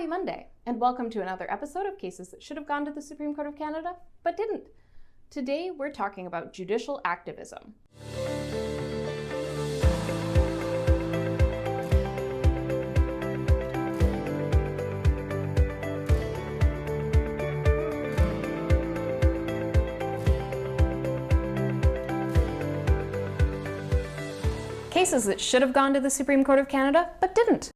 Happy Monday, and welcome to another episode of Cases That Should Have Gone to the Supreme Court of Canada, but didn't. Today, we're talking about judicial activism. Cases that should have gone to the Supreme Court of Canada, but didn't.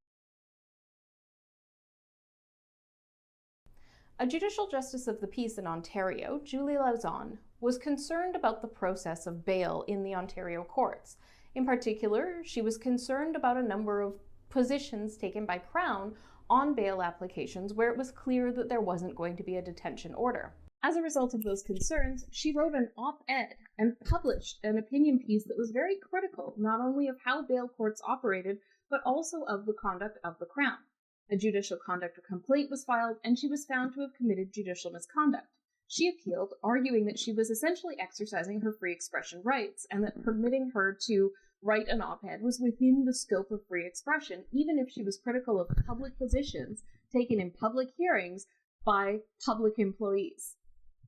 A Judicial Justice of the Peace in Ontario, Julie Lauzon, was concerned about the process of bail in the Ontario courts. In particular, she was concerned about a number of positions taken by Crown on bail applications where it was clear that there wasn't going to be a detention order. As a result of those concerns, she wrote an op-ed and published an opinion piece that was very critical not only of how bail courts operated, but also of the conduct of the Crown. A judicial conduct complaint was filed, and she was found to have committed judicial misconduct. She appealed, arguing that she was essentially exercising her free expression rights, and that permitting her to write an op-ed was within the scope of free expression, even if she was critical of public positions taken in public hearings by public employees.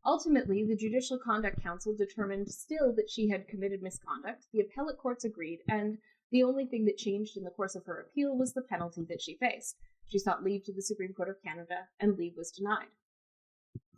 Ultimately, the Judicial Conduct Council determined still that she had committed misconduct, the appellate courts agreed, and the only thing that changed in the course of her appeal was the penalty that she faced. She sought leave to the Supreme Court of Canada, and leave was denied.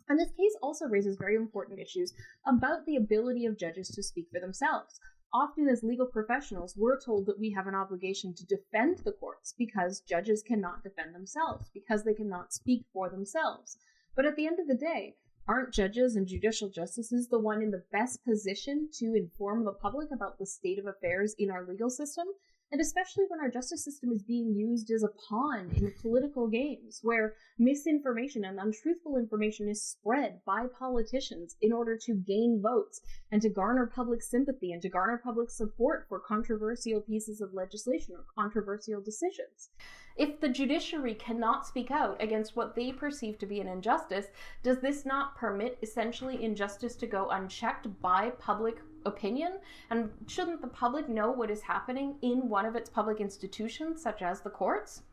And this case also raises very important issues about the ability of judges to speak for themselves. Often as legal professionals, we're told that we have an obligation to defend the courts because judges cannot defend themselves, because they cannot speak for themselves. But at the end of the day, aren't judges and judicial justices the one in the best position to inform the public about the state of affairs in our legal system? And especially when our justice system is being used as a pawn in political games, where misinformation and untruthful information is spread by politicians in order to gain votes and to garner public sympathy and to garner public support for controversial pieces of legislation or controversial decisions. If the judiciary cannot speak out against what they perceive to be an injustice, does this not permit essentially injustice to go unchecked by public opinion? And shouldn't the public know what is happening in one of its public institutions, such as the courts?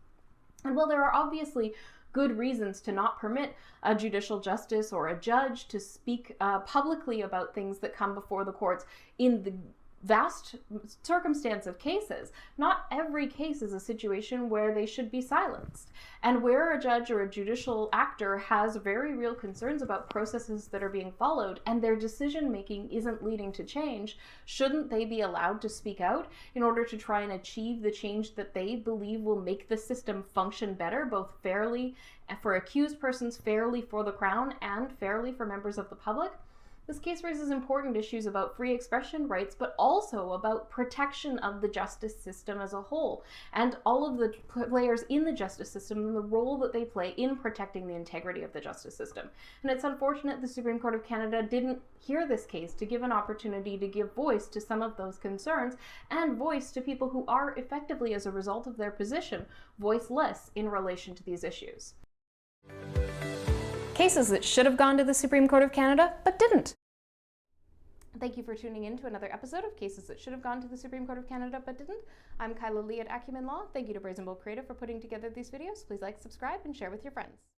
And while there are obviously good reasons to not permit a judicial justice or a judge to speak publicly about things that come before the courts in the vast circumstance of cases, not every case is a situation where they should be silenced. And where a judge or a judicial actor has very real concerns about processes that are being followed and their decision making isn't leading to change, shouldn't they be allowed to speak out in order to try and achieve the change that they believe will make the system function better, both fairly for accused persons, fairly for the Crown, and fairly for members of the public? This case raises important issues about free expression rights, but also about protection of the justice system as a whole, and all of the players in the justice system and the role that they play in protecting the integrity of the justice system. And it's unfortunate the Supreme Court of Canada didn't hear this case to give an opportunity to give voice to some of those concerns and voice to people who are effectively, as a result of their position, voiceless in relation to these issues. Cases that should have gone to the Supreme Court of Canada, but didn't. Thank you for tuning in to another episode of Cases That Should Have Gone to the Supreme Court of Canada, but didn't. I'm Kyla Lee at Acumen Law. Thank you to Brazen Bull Creative for putting together these videos. Please like, subscribe, and share with your friends.